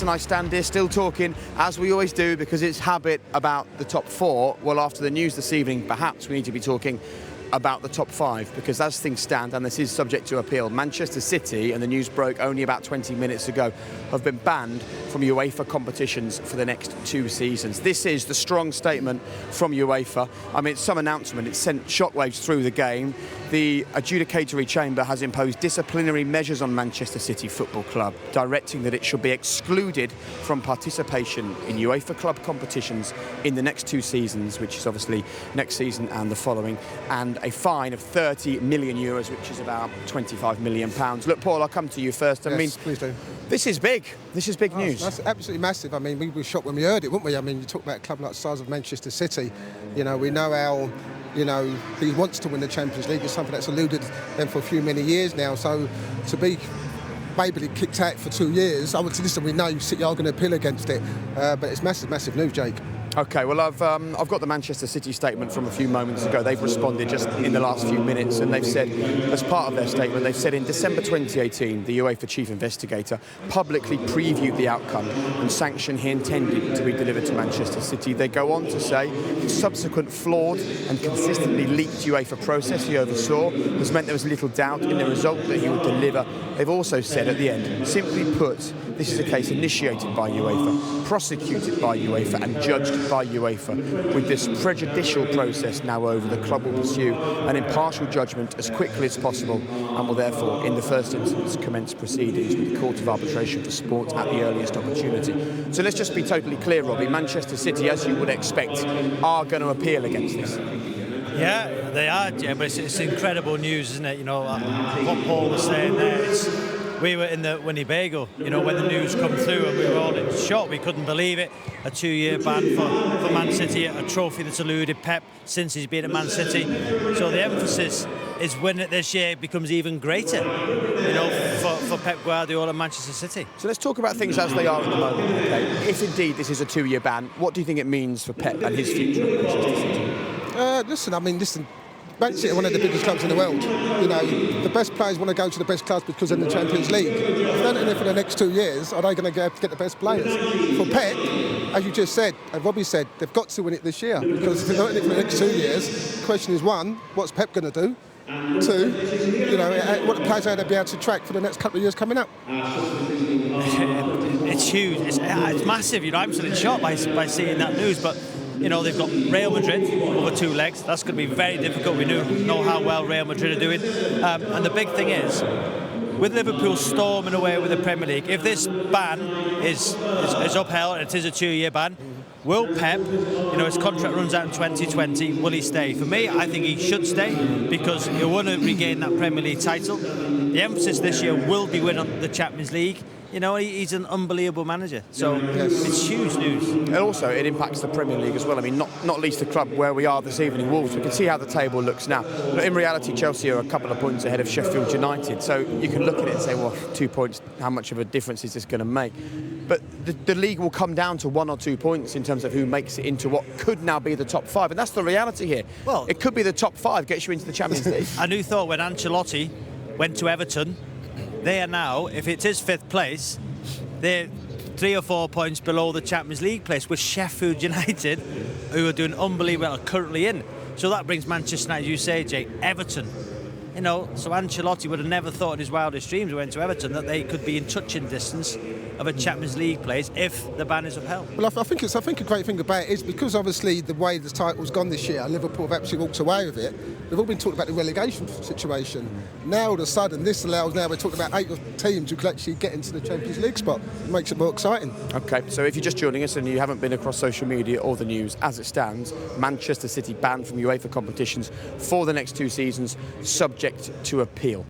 And I stand here still talking, as we always do, because it's habit about the top four. Well, after the news this evening, perhaps we need to be talking about the top five, because as things stand, and this is subject to appeal, Manchester City, and the news broke only about 20 minutes ago, have been banned from UEFA competitions for the next 2 seasons. This is the strong statement from UEFA. I mean, it's some announcement. It's sent shockwaves through the game. The adjudicatory chamber has imposed disciplinary measures on Manchester City Football Club, directing that it should be excluded from participation in UEFA club competitions in the next 2 seasons, which is obviously next season and the following, and a fine of €30 million, which is about £25 million. Look, Paul, I'll come to you first. I mean, please do. This is big. This is big news. That's absolutely massive. I mean, we were shocked when we heard it, weren't we? I mean, you talk about a club like the size of Manchester City. You know, we know how, you know, he wants to win the Champions League. It's something that's eluded them for many years now. So to be maybe kicked out for 2 years, I would say, listen, we know City are going to appeal against it. But it's massive, massive news, Jake. OK, well, I've got the Manchester City statement from a few moments ago. They've responded just in the last few minutes, and they've said, as part of their statement, they've said in December 2018, the UEFA chief investigator publicly previewed the outcome and sanction he intended to be delivered to Manchester City. They go on to say the subsequent flawed and consistently leaked UEFA process he oversaw has meant there was little doubt in the result that he would deliver. They've also said at the end, simply put, this is a case initiated by UEFA, prosecuted by UEFA and judged by UEFA. With this prejudicial process now over, the club will pursue an impartial judgment as quickly as possible and will therefore, in the first instance, commence proceedings with the Court of Arbitration for Sport at the earliest opportunity. So let's just be totally clear, Robbie. Manchester City, as you would expect, are going to appeal against this. Yeah, they are, but it's incredible news, isn't it? You know, what Paul was saying there, we were in the Winnebago, you know, when the news come through, and we were all in shock. We couldn't believe it. A 2-year ban for Man City, a trophy that's eluded Pep since he's been at Man City. So the emphasis is winning it this year becomes even greater, you know, for Pep Guardiola and Manchester City. So let's talk about things as they are at the moment. Okay? If indeed this is a 2-year ban, what do you think it means for Pep and his future at Manchester City? Listen, Man City are one of the biggest clubs in the world. You know, the best players want to go to the best clubs because of the Champions League. If they're not in it for the next 2 years, are they going to get the best players? For Pep, as you just said, and Robbie said, they've got to win it this year, because if they're not in it for the next 2 years, the question is, one, what's Pep going to do? Two, you know, what the players are going to be able to track for the next couple of years coming up? It's huge. It's massive. You know, I'm still in shock by seeing that news, but you know, they've got Real Madrid over 2 legs. That's going to be very difficult. We know how well Real Madrid are doing. And the big thing is, with Liverpool storming away with the Premier League, if this ban is upheld, and it is a 2-year ban, will Pep, you know, his contract runs out in 2020, will he stay? For me, I think he should stay, because he'll want to regain that Premier League title. The emphasis this year will be winning the Champions League. You know, he's an unbelievable manager, so it's huge news. And also, it impacts the Premier League as well. I mean, not least the club where we are this evening, Wolves. We can see how the table looks now. But in reality, Chelsea are a couple of points ahead of Sheffield United, so you can look at it and say, well, 2 points, how much of a difference is this going to make? But the league will come down to 1 or 2 points in terms of who makes it into what could now be the top 5, and that's the reality here. Well, it could be the top 5 gets you into the Champions League. And who thought when Ancelotti went to Everton, they are now, if it is 5th place, they're 3 or 4 points below the Champions League place, with Sheffield United, who are doing unbelievable, are currently in. So that brings Manchester United, you say, Jake, Everton. You know, so Ancelotti would have never thought in his wildest dreams, when he went to Everton, that they could be in touching distance of a Champions League place if the ban is upheld. Well, I think a great thing about it is, because obviously the way the title's gone this year, Liverpool have actually walked away with it. We've all been talking about the relegation situation. Now all of a sudden, this allows, now we're talking about 8 teams who could actually get into the Champions League spot. It makes it more exciting. OK, so if you're just joining us and you haven't been across social media or the news, as it stands, Manchester City banned from UEFA competitions for the next 2 seasons, subject to appeal.